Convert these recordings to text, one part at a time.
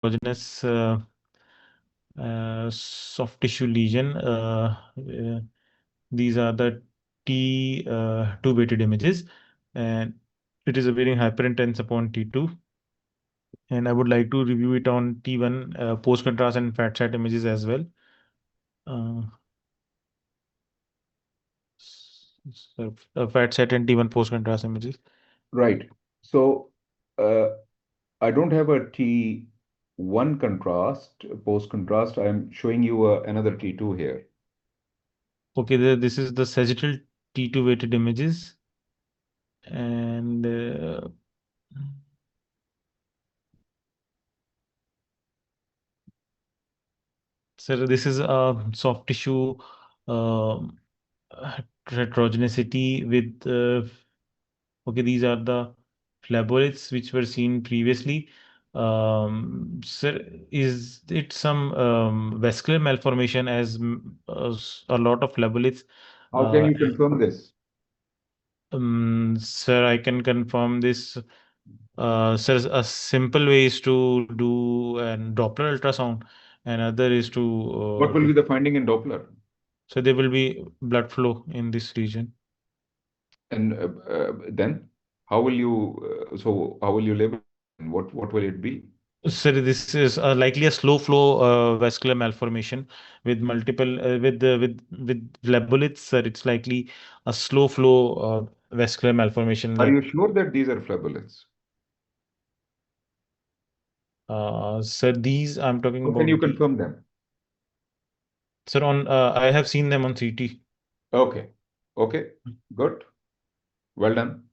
heterogeneous soft tissue lesion. These are the T2 weighted images, and it is appearing hyperintense upon T2. And I would like to review it on T1 post contrast and fat sat images as well. Uh, Fat sat and T1 post contrast images. Right. So uh, I don't have a T1 contrast, post contrast. I'm showing you another T2 here. Okay, this is the sagittal T2 weighted images, and so this is a soft tissue um, heterogeneity with okay, these are the phlebolytes which were seen previously. Sir, is it some vascular malformation as a lot of phlebolyts? How can Uh, you confirm this? Sir, I can confirm this. Sir, a simple way is to do an Doppler ultrasound, and other is to What will be the finding in Doppler? so there will be blood flow in this region. And then how will you label it? And what will it be? Sir, this is likely a slow flow vascular malformation with multiple with phlebolytics. Sir, it's likely a slow flow vascular malformation. Are Like, you sure that these are phlebolyts? sir, these I'm talking How can you about the confirm them? sir on. I have seen them on CT. Okay. Okay. Good. Well done.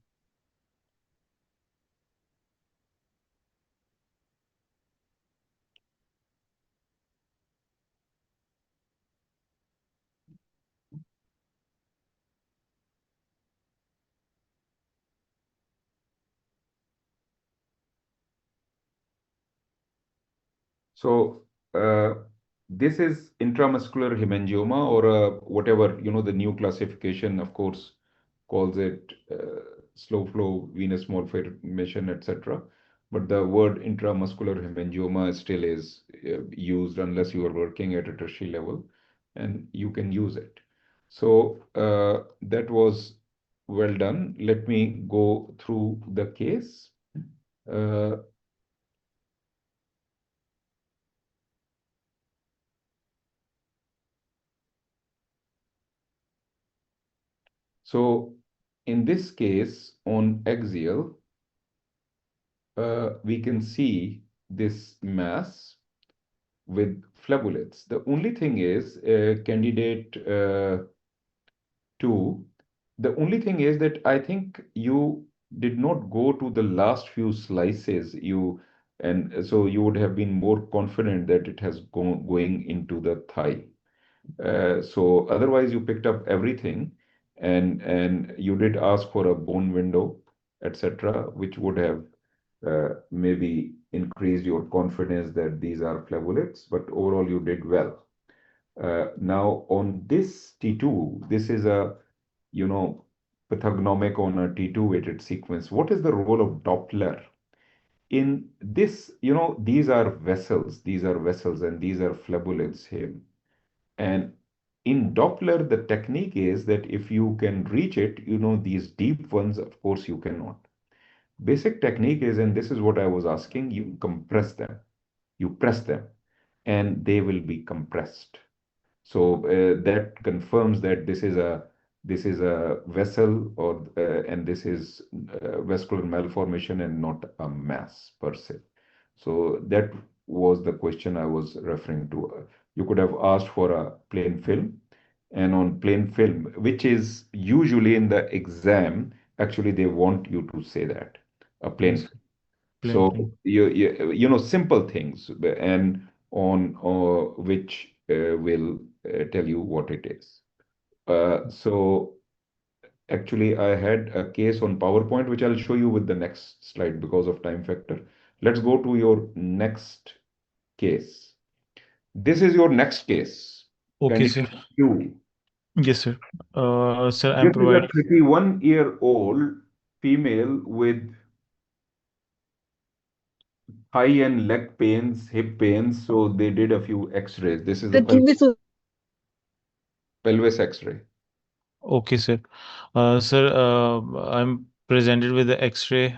So this is intramuscular hemangioma or whatever, the new classification, of course, calls it slow flow venous malformation, etc. But the word intramuscular hemangioma still is used unless you are working at a tertiary level, and you can use it. So that was well done. Let me go through the case. Uh, So in this case, on axial, we can see this mass with phlebolyts. The only thing is, candidate 2, the only thing is that I think you did not go to the last few slices. And so you would have been more confident that it has going into the thigh. So otherwise, you picked up everything, and you did ask for a bone window, etc., which would have maybe increased your confidence that these are flavulates. But overall, you did well. Now on this T2, this is a you know pathognomic on a T2 weighted sequence. What is the role of Doppler in this? These are vessels. These are vessels, and these are flavulates here. And in Doppler, the technique is that if you can reach it, these deep ones, of course, you cannot. Basic technique is, and this is what I was asking, you compress them, you press them, and they will be compressed. So that confirms that this is a vessel, and this is vascular malformation and not a mass per se. So that was the question I was referring to. You could have asked for a plain film, and on plain film, which is usually in the exam, actually they want you to say that a plain Yes, film. plain So film. simple things, and on which will tell you what it is. So actually, I had a case on PowerPoint, which I'll show you with the next slide because of time factor. Let's go to your next case. This is your next case. Okay, sir. Candidate Q. Yes, sir. Sir, I'm This is a providing. 31-year-old female with high end leg pains, hip pains. So they did a few X-rays. This is the The TV so pelvis X-ray. Okay, sir. Sir, I'm presented with the X-ray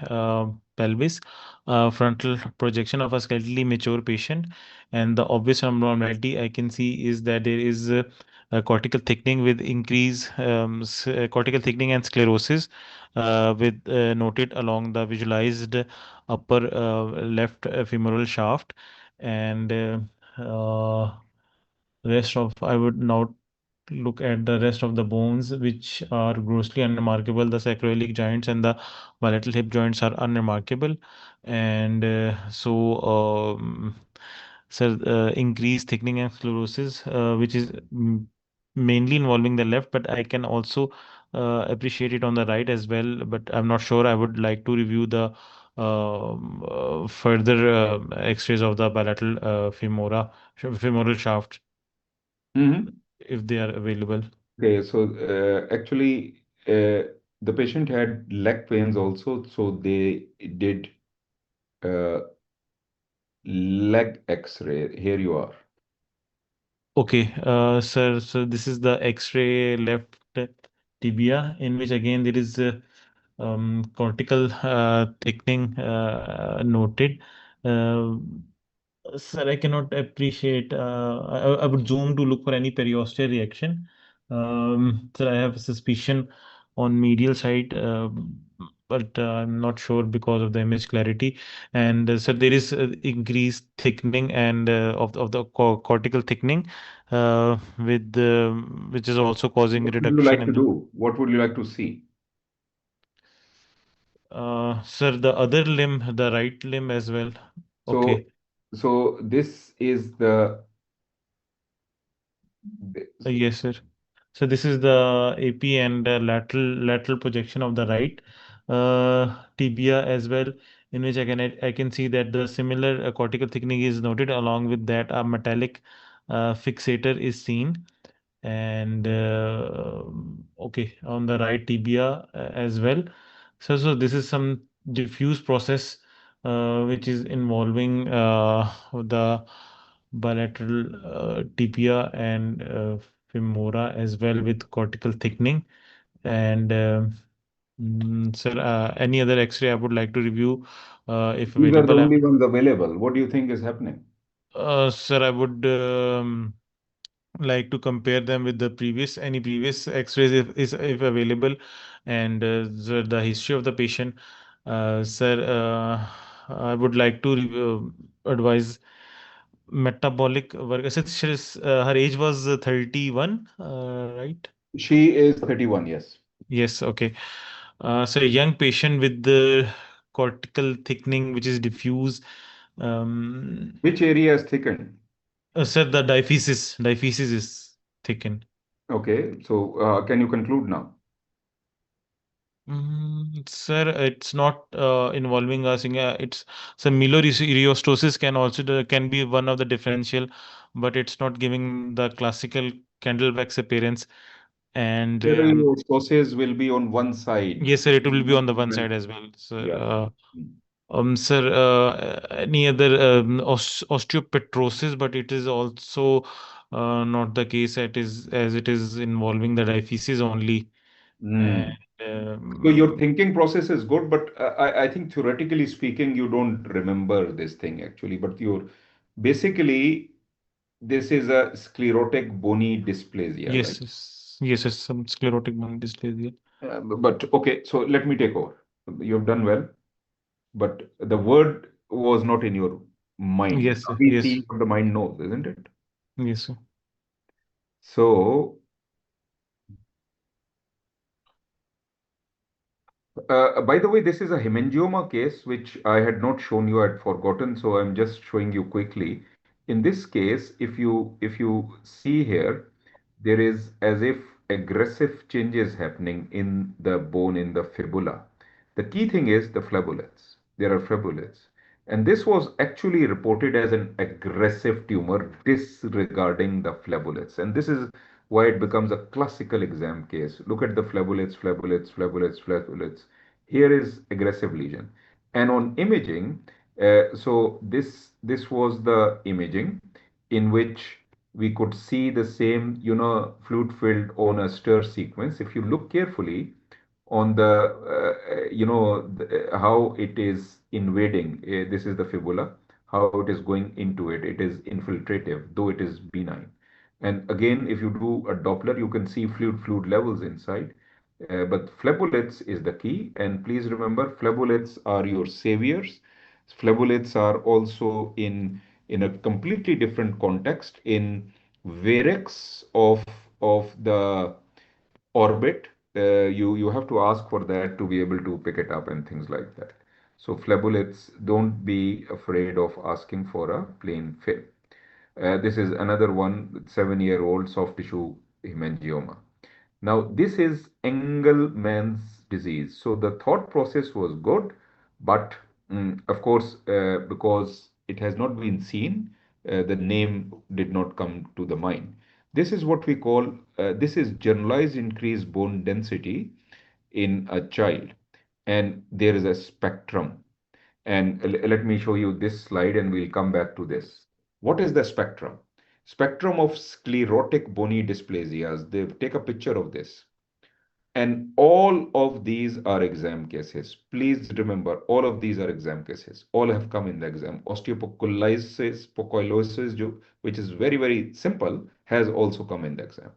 pelvis, frontal projection of a skeletally mature patient, and the obvious abnormality I can see is that there is a cortical thickening with increase, cortical thickening and sclerosis, with noted along the visualized upper left femoral shaft, and rest of I would now look at the rest of the bones, which are grossly unremarkable. The sacroiliac joints and the bilateral hip joints are unremarkable, and so increased thickening and sclerosis, which is mainly involving the left, but I can also appreciate it on the right as well. But I'm not sure. I would like to review the further X-rays of the bilateral femoral shaft Mhm. if they are available. Okay, so actually, the patient had leg pains also, so they did uh, leg X-ray. Here you are. Okay, sir. So this is the X-ray left tibia, in which again there is cortical thickening noted. Uh, Sir, I cannot appreciate. I would zoom to look for any periosteal reaction. Sir, I have a suspicion on medial side, but I'm not sure because of the image clarity. And sir, there is increased thickening and of the cortical thickening, with which is also causing What would you reduction like in to the. do? What would you like to see? Sir, the other limb, the right limb as well. So, Okay. so this is this, Yes, sir. So this is the AP and lateral projection of the right tibia as well, in which I can see that the similar cortical thickening is noted. Along with that, a metallic fixator is seen, and okay, on the right tibia as well. So this is some diffuse process which is involving the bilateral tibia and femora as well, with cortical thickening. And sir, any other X-ray I would like to review if these are the available. only ones available. What do you think is happening? Sir, I would like to compare them with the previous any previous X-rays if available, and the history of the patient. Sir, I would like to advise metabolic work. Since her age was 31, right? She is 31, yes. Yes, okay. So a young patient with the cortical thickening, which is diffuse. Um, Which area is thickened? Sir, the diaphysis is thickened. Okay, so can you conclude now? Sir, it's not involving us. It's so myelorhistiocytosis can also can be one of the differential, but it's not giving the classical candlewax appearance. And Generally, sources will be on one side. yes, sir, it will be Not on the one different. side as well, sir. Yeah. Mm. Sir, any other osteopetrosis, but it is also not the case. It is as it is involving the diaphysis only, and Mm. So your um, thinking process is good, but I think theoretically speaking, you don't remember this thing actually. But you're basically, this is a sclerotic bony dysplasia, right? yes, some sclerotic lung dysplasia. But okay, so let me take over. You've done well, but the word was not in your mind. Yes, Now sir. we Yes, see what the mind knows, isn't it? yes, sir. So, by the way, this is a hemangioma case which I had not shown you, I had forgotten, so I'm just showing you quickly. In this case, if you see here, there is as if aggressive changes happening in the bone in the fibula. The key thing is the flabellets. There are flabellets. And this was actually reported as an aggressive tumor disregarding the flabellets. And this is why it becomes a classical exam case. Look at the flabellets, flabellets, flabellets, flabellets. Here is aggressive lesion. And on imaging, So this was the imaging in which we could see the same, fluid filled on a stir sequence. If you look carefully on the, how it is invading, this is the fibula, how it is going into it. It is infiltrative, though it is benign. And again, if you do a Doppler, you can see fluid levels inside. But phlebolytics is the key. And please remember, phlebolytics are your saviors. Phlebolytics are also in a completely different context in varix of the orbit. You have to ask for that to be able to pick it up and things like that. So phlebolytics, don't be afraid of asking for a plain film. This is another one, 7-year-old soft tissue hemangioma. Now, this is Engelmann's disease. So the thought process was good, but of course, because it has not been seen, the name did not come to the mind. This is what we call, this is generalized increased bone density in a child, and there is a spectrum. And let me show you this slide and we'll come back to this. What is the spectrum? Spectrum of sclerotic bony dysplasias. They take a picture of this. And all of these are exam cases. Please remember, all of these are exam cases. All have come in the exam. Poikilosis, which is very, very simple, has also come in the exam.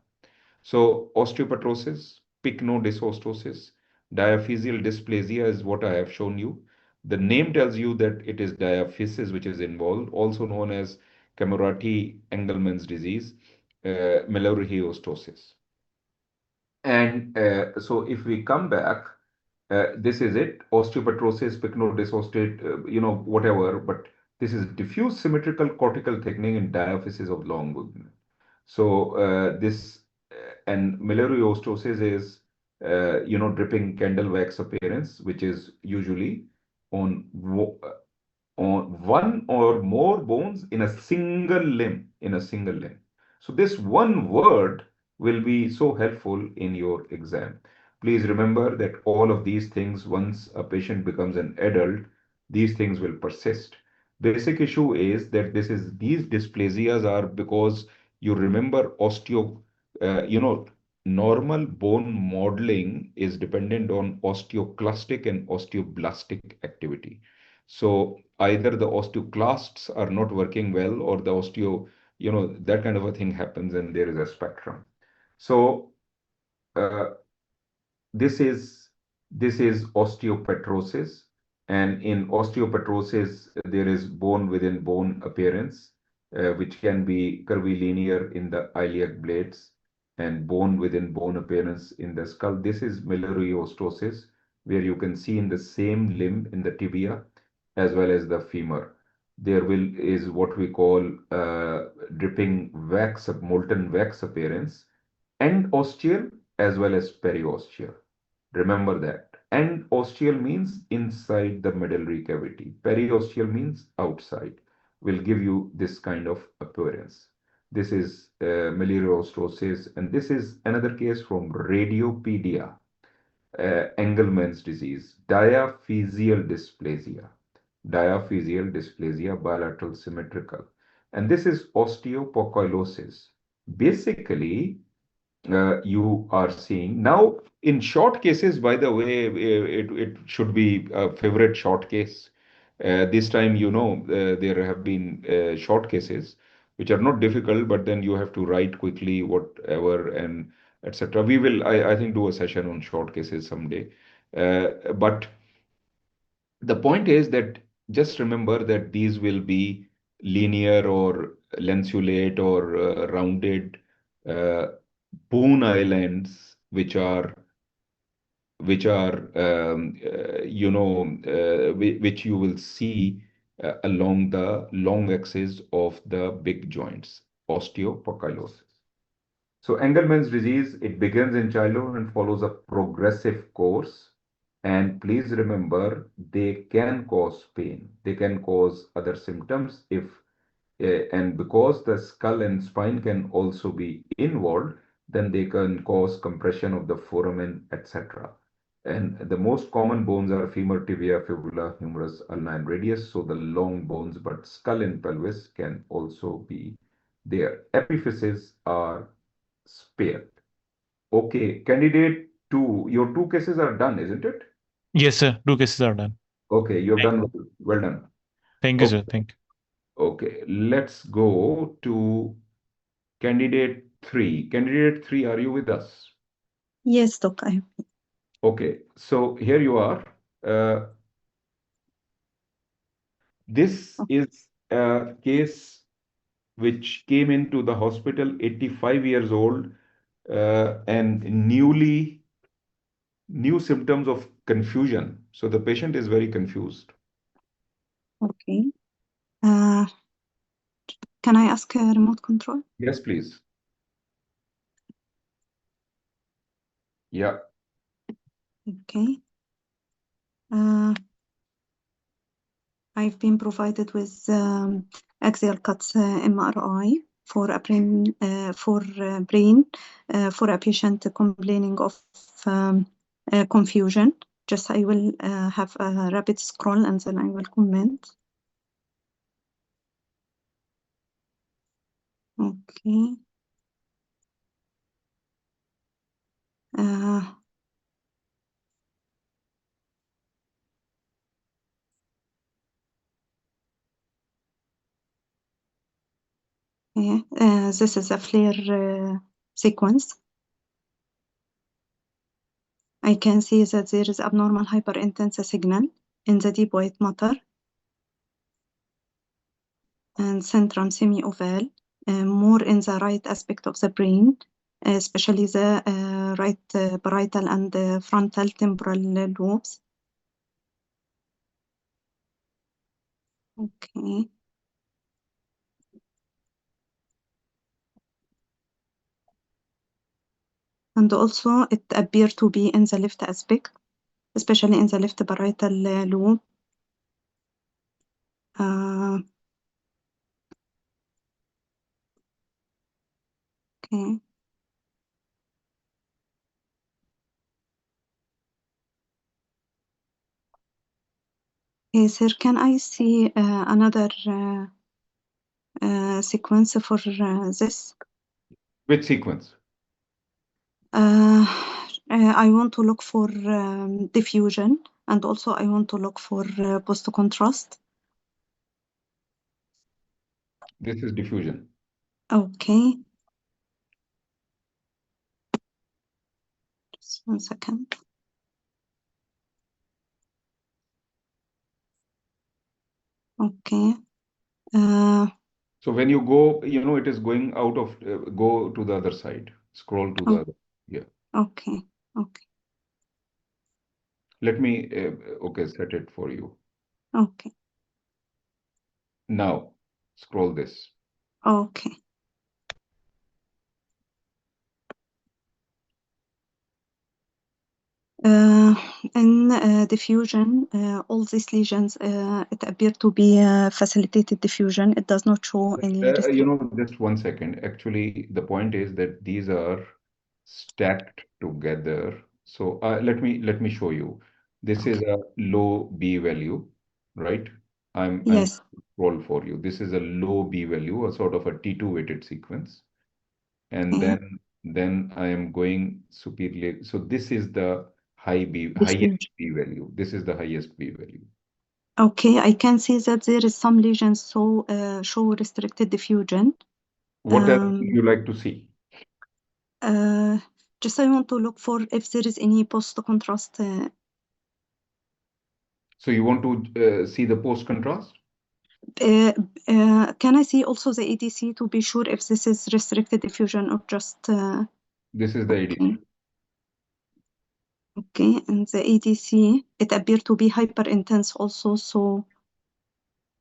So osteopetrosis, pycnodysostiosis, diaphyseal dysplasia is what I have shown you. The name tells you that it is diaphysis which is involved, also known as Camurati Engelmann's disease, Mallory-Hiostosis. And so if we come back, this is it, osteopetrosis, pycnodysostate, whatever, but this is diffuse symmetrical cortical thickening and diaphysis of long movement. So this and Mallory-Hiostosis is, dripping candle wax appearance, which is usually on on one or more bones in a single limb, So this one word will be so helpful in your exam. Please remember that all of these things, once a patient becomes an adult, these things will persist. Basic issue is that these dysplasias are because you remember normal bone modeling is dependent on osteoclastic and osteoblastic activity. So either the osteoclasts are not working well or the that kind of a thing happens and there is a spectrum. So uh, this is this is osteopetrosis, and in osteopetrosis there is bone within bone appearance, which can be curvilinear in the iliac blades and bone within bone appearance in the skull. This is Mallory-Hiostosis, where you can see in the same limb in the tibia as well as the femur. There will is what we call dripping wax, molten wax appearance, end ostial as well as periosteal. Remember that. End ostial means inside the medullary cavity. Periosteal means outside. Will give you this kind of appearance. This is Mallory-Hiostosis, and this is another case from Radiopedia, Engelmann's disease, diaphyseal dysplasia, bilateral symmetrical, and this is osteopoikilosis. Basically, you are seeing now in short cases. By the way, it should be a favorite short case. This time, there have been short cases which are not difficult, but then you have to write quickly, whatever, and etc. We will, I think, do a session on short cases someday. But the point is that just remember that these will be linear or lanceolate or rounded uh, boon islands, which you will see along the long axis of the big joints, osteopoikilosis. So Engelmann's disease, it begins in childhood and follows a progressive course. And please remember, they can cause pain. They can cause other symptoms and because the skull and spine can also be involved, then they can cause compression of the foramen, etc. And the most common bones are femur, tibia, fibula, humerus, ulna, and radius. So the long bones, but skull and pelvis can also be there. Epiphyses are spared. Okay, candidate two. Your two cases are done, isn't it? Yes, sir. Two cases are done. Okay, you've Thank done well. Well done. thank you, sir. Okay, Thank you. okay. Let's go to candidate three. Candidate three, are you with us? Yes, doc. Okay, so here you are. Uh, this is a case which came into the hospital 85 years old and new symptoms of confusion. So the patient is very confused. Okay. Uh, can I ask a remote control? Yes, please. Yeah. Okay. I've been provided with axial cuts MRI for a patient complaining of confusion. Just I will have a rapid scroll and then I will comment. Okay. Uh, yeah. This is a FLAIR sequence. I can see that there is abnormal hyperintense signal in the deep white matter and centrum semi-oval, more in the right aspect of the brain, especially the right parietal and frontal temporal lobes. Okay. And also it appears to be in the left aspect, especially in the left parietal lobe. Okay. Okay, sir, can I see another sequence for this? Which sequence? I want to look for diffusion, and also I want to look for post-contrast. This is diffusion. Okay, just 1 second. Okay. So when you go, it is going out of, go to the other side, scroll to the Oh, other. Yeah. okay. Okay. Let me, okay, set it for you. Okay. Now, scroll this. Okay. In diffusion, all these lesions, it appear to be facilitated diffusion. It does not show any Just 1 second. Actually, the point is that these are stacked together. So let me show you. This is Okay. a low B value, right? I'm Yes. scroll for you. This is a low B value, a sort of a T2 weighted sequence. And Okay. then I am going superior. So this is the highest Diffusion. B value. This is the highest B value. Okay, I can see that there is some lesions so show restricted diffusion. What else would you like to see? Uh, just I want to look for if there is any post-contrast. So you want to see the post contrast? Can I see also the ADC to be sure if this is restricted diffusion or just This is the okay. ADC. Okay, and the ADC, it appeared to be hyper intense also, so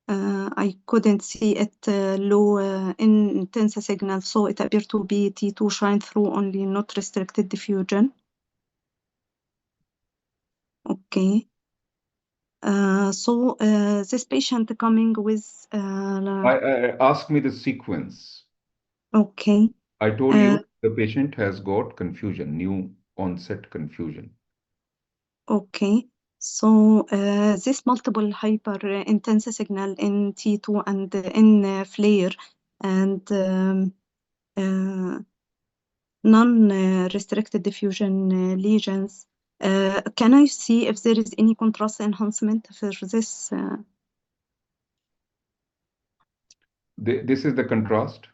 I couldn't see it low intense signal, so it appeared to be T2 shine through only, not restricted diffusion. Okay. So this patient coming with Ask me the sequence. okay. I told Uh, you the patient has got confusion, new onset confusion. Okay. So this multiple hyper intense signal in T2 and in flare and non-restricted diffusion lesions. Can I see if there is any contrast enhancement for this? This is the contrast,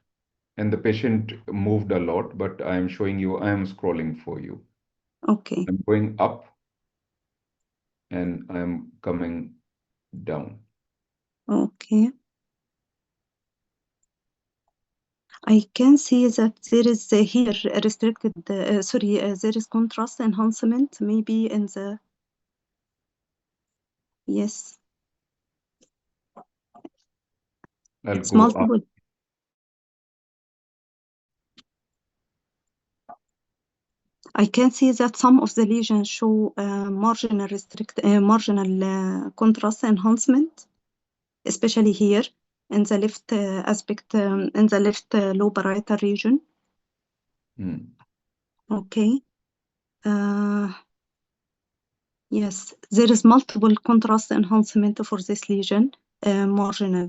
and the patient moved a lot, but I am showing you, I am scrolling for you. Okay. I'm going up and I'm coming down. Okay. I can see that there is here restricted, there is contrast enhancement maybe in the, yes, I'll it's go up. multiple. I can see that some of the lesions show marginal contrast enhancement, especially here in the left aspect, in the left low parietal region. Okay. Yes, there is multiple contrast enhancement for this lesion, marginal.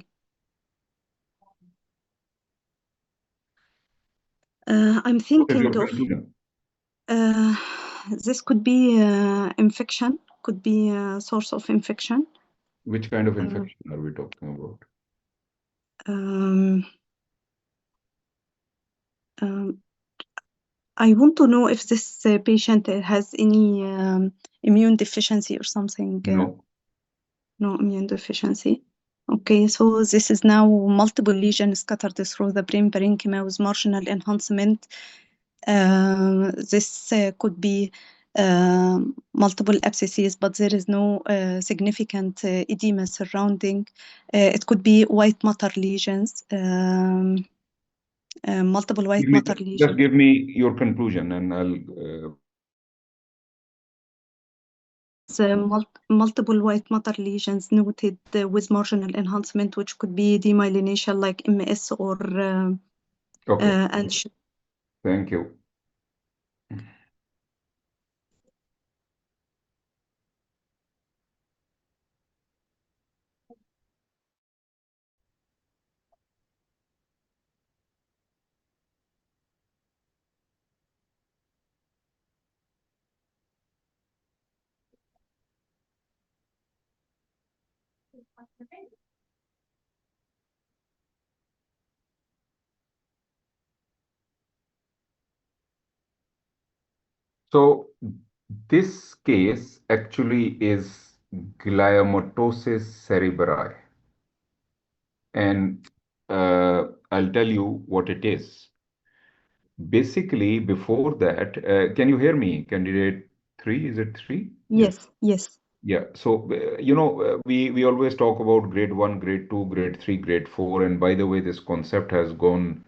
I'm What is thinking your of conclusion? this could be infection, could be a source of infection. Which kind of Uh, infection are we talking about? um, um, I want to know if this patient has any immune deficiency or something. No. No immune deficiency. Okay, so this is now multiple lesions scattered through the brain parenchyma with marginal enhancement. This could be multiple abscesses, but there is no significant edema surrounding. It could be white matter lesions, multiple white matter Just lesions. give me your conclusion and I'll Multiple white matter lesions noted with marginal enhancement, which could be demyelination like MS or okay. and Thank you. So this case actually is gliomatosis cerebri, and I'll tell you what it is. Basically, before that, can you hear me? Candidate three, is it three? Yes. yes. Yeah. So, we always talk about grade one, grade two, grade three, grade four, and by the way, this concept has gone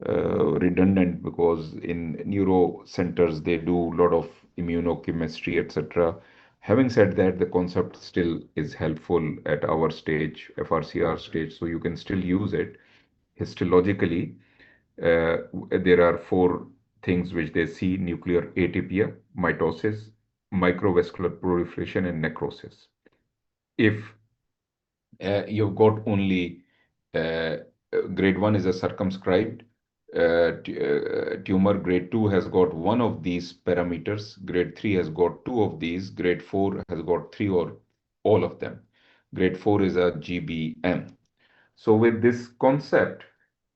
redundant because in neuro centers they do a lot of immunochemistry, etc. Having said that, the concept still is helpful at our stage, FRCR stage, so you can still use it histologically. There are four things which they see: nuclear atypia, mitosis, microvascular proliferation, and necrosis. If you've got only grade 1 is a circumscribed tumor, grade 2 has got one of these parameters, grade 3 has got two of these, grade 4 has got three or all of them. Grade 4 is a GBM. So with this concept,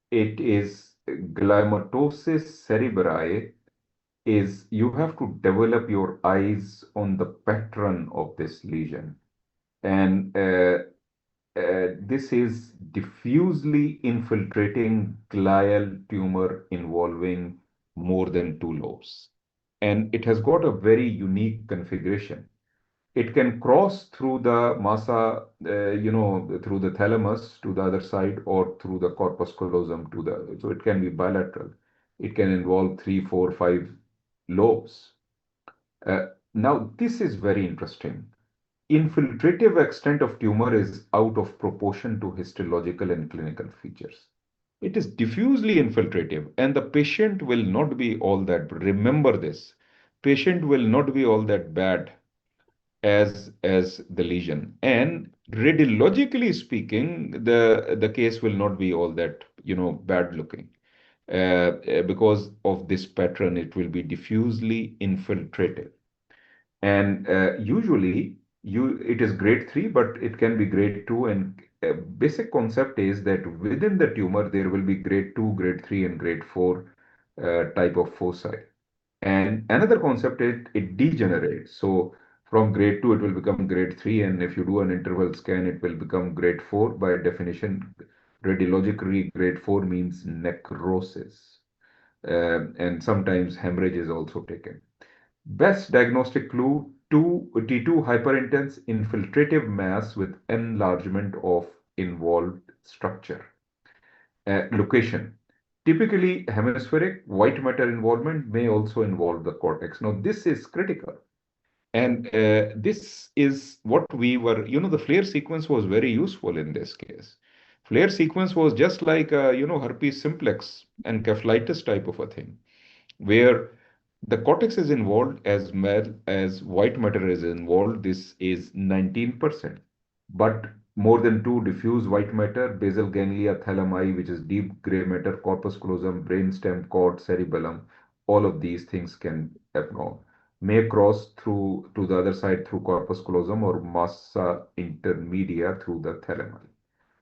it is gliomatosis cerebri is you have to develop your eyes on the pattern of this lesion. And this is diffusely infiltrating glial tumor involving more than two lobes. And it has got a very unique configuration. It can cross through the massa, through the thalamus to the other side or through the corpus callosum to the other. So it can be bilateral. It can involve three, four, five lobes. Uh, Now, this is very interesting. Infiltrative extent of tumor is out of proportion to histological and clinical features. It is diffusely infiltrative, and the patient will not be all that. Remember this: patient will not be all that bad. as the lesion. And radiologically speaking, the case will not be all that, bad looking. Because of this pattern, it will be diffusely infiltrated. And usually it is grade 3, but it can be grade 2. And basic concept is that within the tumor, there will be grade 2, grade 3, and grade 4 type of foci. And another concept is it degenerates. So from grade 2, it will become grade 3. And if you do an interval scan, it will become grade 4. By definition, radiologically, grade 4 means necrosis. And sometimes hemorrhage is also taken. Best diagnostic clue, T2 hyperintense infiltrative mass with enlargement of involved structure. Location. Typically, hemispheric white matter involvement may also involve the cortex. Now, this is critical. And this is what we were, the flare sequence was very useful in this case. Flare sequence was just like, herpes simplex and encephalitis type of a thing, where the cortex is involved as well as white matter is involved. This is 19%. But more than two diffuse white matter, basal ganglia, thalami, which is deep gray matter, corpus callosum, brainstem, cord, cerebellum, all of these things may cross through to the other side through corpus callosum or massa intermedia through the thalami.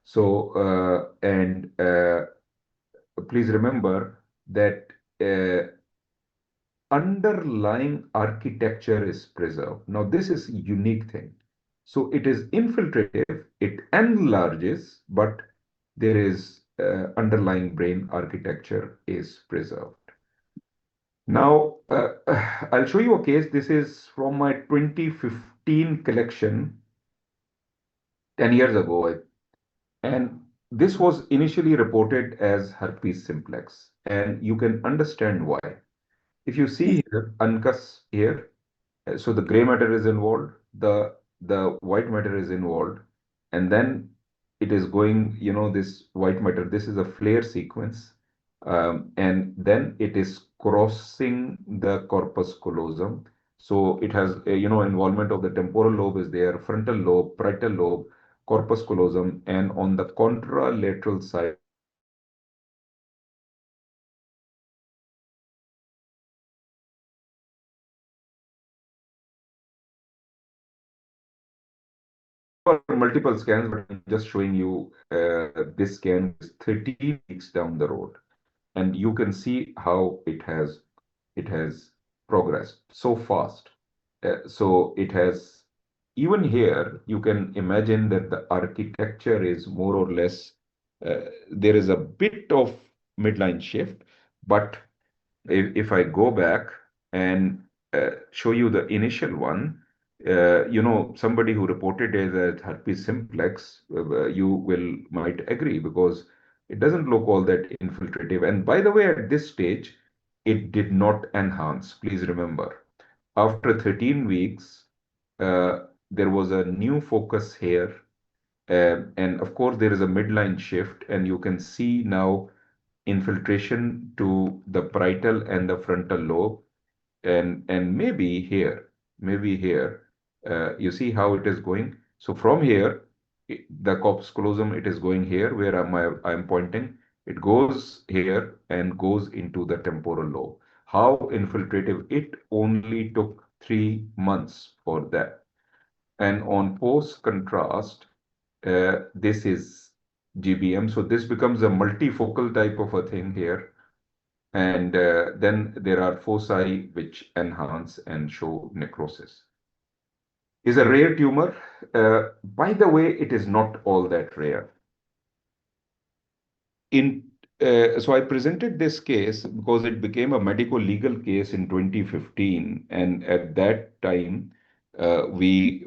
So, and please remember that underlying architecture is preserved. Now, this is a unique thing. So it is infiltrative, it enlarges, but there is underlying brain architecture is preserved. Now, I'll show you a case. This is from my 2015 collection, 10 years ago. And this was initially reported as herpes simplex. And you can understand why. If you see here, uncus here, so the gray matter is involved, the white matter is involved, and then it is going, this white matter, this is a flare sequence, and then it is crossing the corpus callosum. So it has, involvement of the temporal lobe is there, frontal lobe, parietal lobe, corpus callosum, and on the contralateral side, multiple scans, but I'm just showing you this scan is 13 weeks down the road, and you can see how it has progressed so fast. So it has, even here you can imagine that the architecture is more or less, there is a bit of midline shift, but if I go back and show you the initial one, somebody who reported it as herpes simplex, you might agree because it doesn't look all that infiltrative. And by the way, at this stage, it did not enhance. Please remember, after 13 weeks, there was a new focus here. And of course, there is a midline shift, and you can see now infiltration to the parietal and the frontal lobe, and maybe here, you see how it is going. So from here, the corpus callosum, it is going here where I'm pointing. It goes here and goes into the temporal lobe. How infiltrative? It only took 3 months for that. And on post contrast, this is GBM. So this becomes a multifocal type of a thing here. And then there are foci which enhance and show necrosis. Is a rare tumor. By the way, it is not all that rare. So I presented this case because it became a medical legal case in 2015, and at that time, we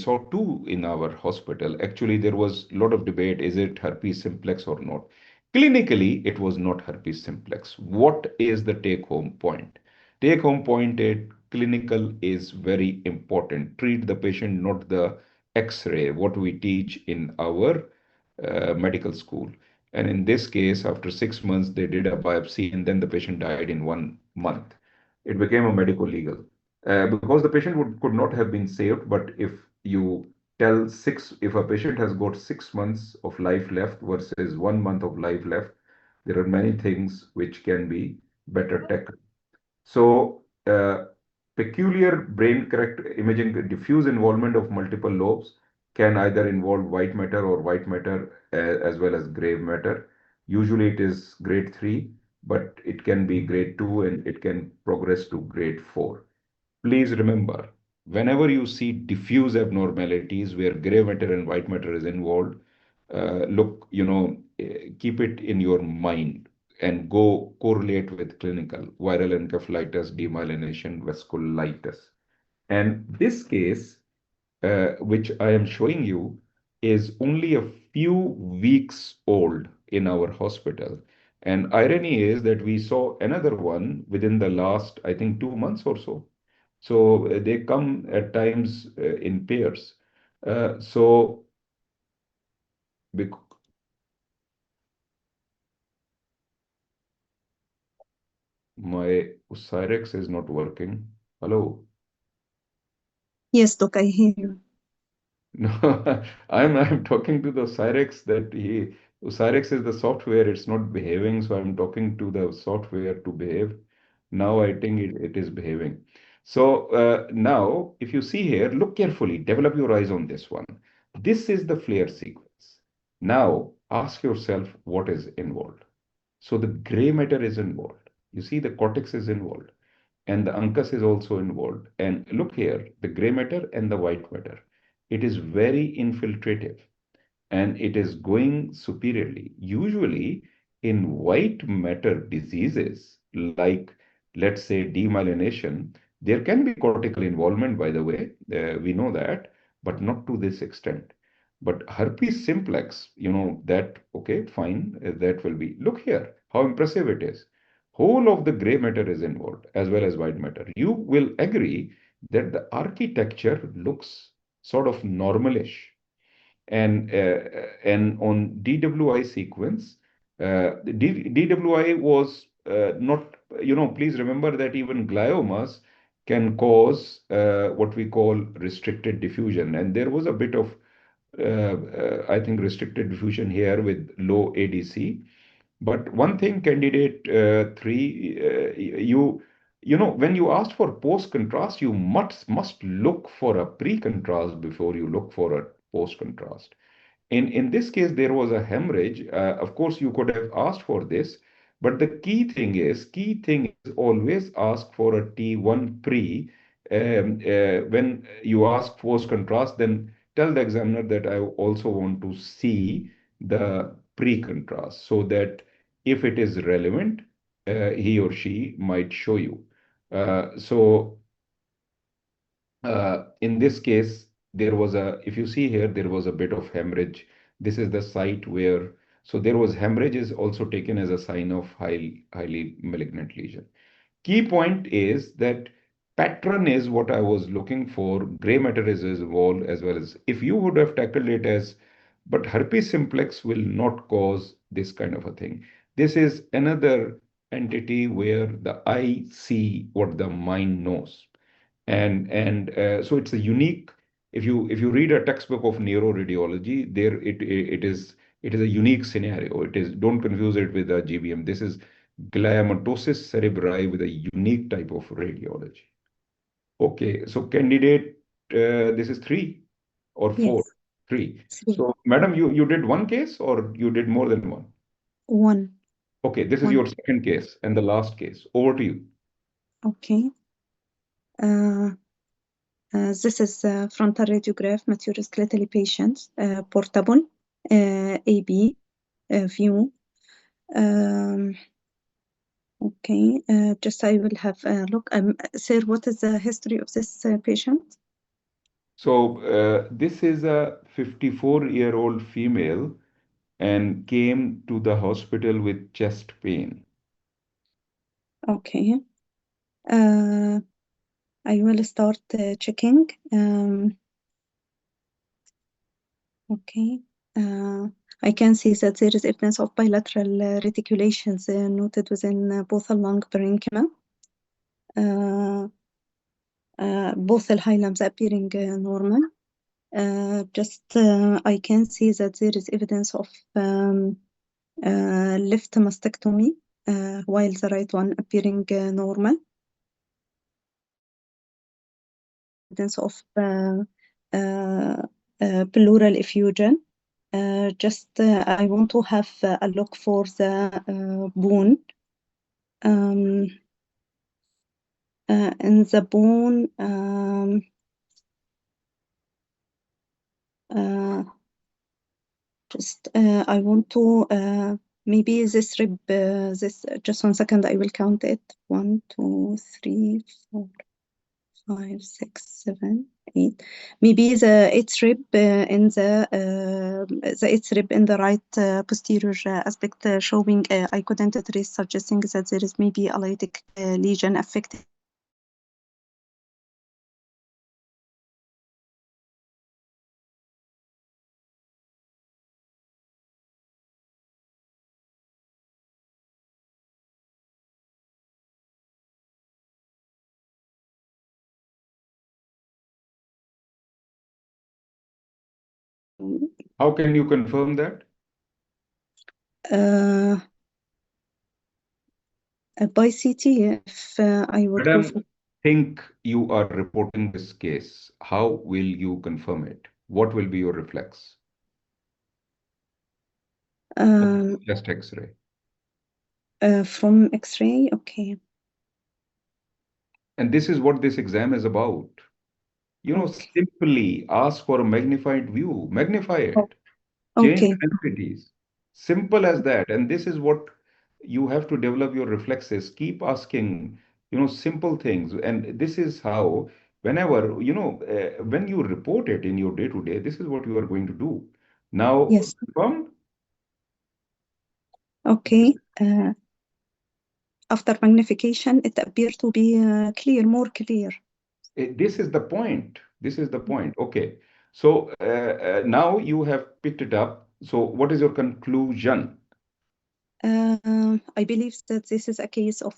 saw two in our hospital. Actually, there was a lot of debate: is it herpes simplex or not? Clinically, it was not herpes simplex. What is the take-home point? Take-home point is clinical is very important. Treat the patient, not the X-ray. What we teach in our medical school. And in this case, after 6 months, they did a biopsy, and then the patient died in 1 month. It became a medical legal. because the patient could not have been saved. But if you if a patient has got 6 months of life left versus 1 month of life left, there are many things which can be better tackled. So, peculiar brain correct imaging, diffuse involvement of multiple lobes can either involve white matter or white matter as well as gray matter. Usually it is grade 3, but it can be grade 2 and it can progress to grade 4. Please remember, whenever you see diffuse abnormalities where gray matter and white matter is involved, look, keep it in your mind and go correlate with clinical viral encephalitis, demyelination, vasculitis. And this case, which I am showing you, is only a few weeks old in our hospital. And irony is that we saw another one within the last, I think, 2 months or so. So they come at times in pairs. So my Cyrex is not working. Hello. Yes, Doc, I hear you. No, I'm talking to the Cyrex that Cyrex is the software, it's not behaving, so I'm talking to the software to behave. Now I think it is behaving. So now, if you see here, look carefully, develop your eyes on this one. This is the flare sequence. Now ask yourself what is involved. So the gray matter is involved. You see the cortex is involved and the uncus is also involved. And look here, the gray matter and the white matter. It is very infiltrative and it is going superiorly. Usually in white matter diseases, like let's say demyelination, there can be cortical involvement, by the way, we know that, but not to this extent. But herpes simplex, that, okay, fine, that will be. Look here, how impressive it is. Whole of the gray matter is involved as well as white matter. You will agree that the architecture looks sort of normalish and on DWI sequence, the DWI was not, please remember that even gliomas can cause what we call restricted diffusion. And there was a bit of, I think, restricted diffusion here with low ADC. But one thing, candidate 3, when you asked for post contrast, you must look for a pre contrast before you look for a post contrast. In this case, there was a hemorrhage. Of course, you could have asked for this, but the key thing is always ask for a T1 pre. When you ask post contrast, then tell the examiner that I also want to see the pre contrast so that if it is relevant, he or she might show you. So in this case, if you see here, there was a bit of hemorrhage. This is the site where, so there was hemorrhage is also taken as a sign of highly malignant lesion. Key point is that pattern is what I was looking for. Gray matter is involved as well as if you would have tackled it as, but herpes simplex will not cause this kind of a thing. This is another entity where the eye see what the mind knows and so it's a unique. If you read a textbook of neuroradiology, there it is a unique scenario. It is, don't confuse it with a GBM. This is Gliomatosis cerebri with a unique type of radiology. Okay, so candidate, this is 3 or 4? Yes, 3. 3. So madam, you did one case or you did more than one? One. Okay, this is One. your second case and the last case. Over to you. Okay. This is frontal radiograph, musculoskeletal patient, portable, AB view. Okay, just I will have a look. Sir, what is the history of this patient? So this is a 54-year-old female and came to the hospital with chest pain. Okay. I will start checking. Okay. I can see that there is evidence of bilateral reticulations noted within both the lung parenchyma. both the high limbs appearing normal. I can see that there is evidence of left mastectomy, while the right one appearing normal. Evidence of pleural effusion. I want to have a look for the bone. In the bone, I want to maybe this rib, just 1 second, I will count it. 1, 2, 3, 4, 5, 6, 7, 8. Maybe the eighth rib in the eighth rib in the right posterior aspect showing I couldn't trace, suggesting that there is maybe a lytic lesion affecting. How can you confirm that? By CT, if I would go for. Think you are reporting this case, how will you confirm it? What will be your reflex? Just X-ray. From X-ray, okay. And this is what this exam is about. Okay. Simply ask for a magnified view, magnify it, Oh, change okay. the densities. Simple as that. And this is what you have to develop your reflexes. Keep asking, simple things. And this is how, whenever, when you report it in your day-to-day, this is what you are going to do. Now, Yes. confirm. Okay. After magnification, it appears to be more clear. This is the point. This is the point. Okay. So now you have picked it up. So what is your conclusion? I believe that this is a case of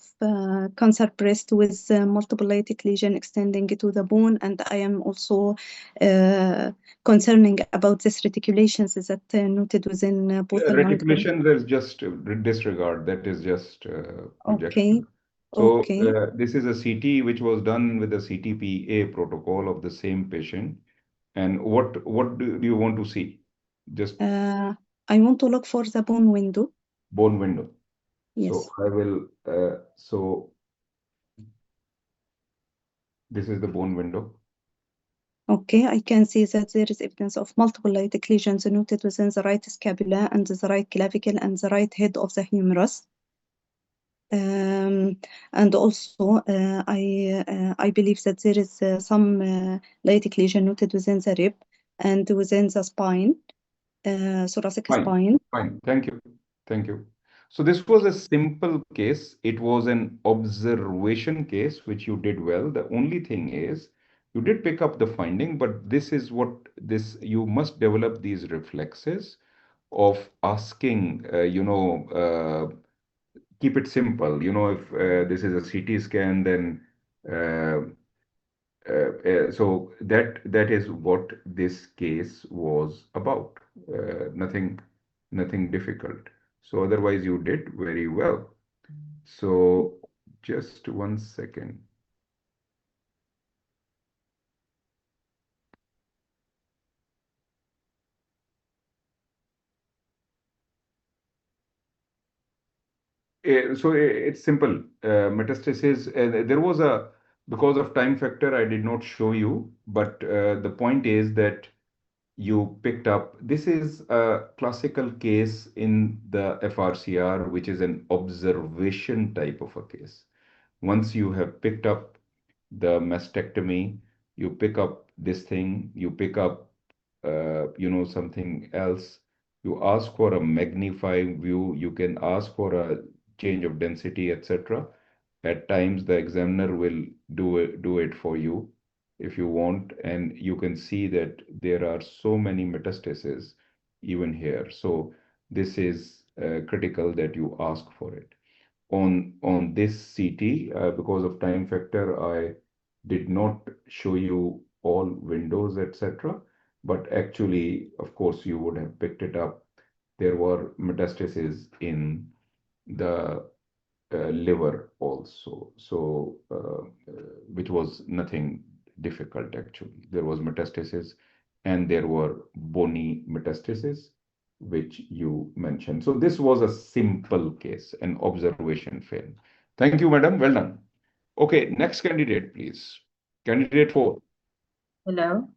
cancer breast with multiple lytic lesion extending to the bone, and I am also concerning about this reticulations that noted within both the lung. Reticulation, there's just disregard. That is just Okay. projection. So Okay. this is a CT which was done with the CTPA protocol of the same patient. And what do you want to see? Just I want to look for the bone window. bone window. Yes. So I will. So this is the bone window. Okay, I can see that there is evidence of multiple lytic lesions noted within the right scapula and the right clavicle and the right head of the humerus. And also, I believe that there is some lytic lesion noted within the rib and within the spine, thoracic spine. Fine. Thank you. Thank you. So this was a simple case. It was an observation case, which you did well. The only thing is you did pick up the finding, but this is what you must develop these reflexes of asking, keep it simple. If this is a CT scan, then so that is what this case was about. Nothing difficult. So otherwise you did very well. So just 1 second. So it's simple. Metastasis, there was because of time factor, I did not show you, but the point is that you picked up. This is a classical case in the FRCR, which is an observation type of a case. Once you have picked up the mastectomy, you pick up this thing, you pick up, something else. You ask for a magnifying view. You can ask for a change of density, etc. At times, the examiner will do it for you if you want, and you can see that there are so many metastases even here. So this is critical that you ask for it. On this CT, because of time factor, I did not show you all windows, etc. But actually, of course, you would have picked it up. There were metastases in the liver also, which was nothing difficult actually. There was metastasis and there were bony metastasis, which you mentioned. So this was a simple case, an observation fail. Thank you, madam. Well done. Okay, next candidate, please. Candidate 4. Hello.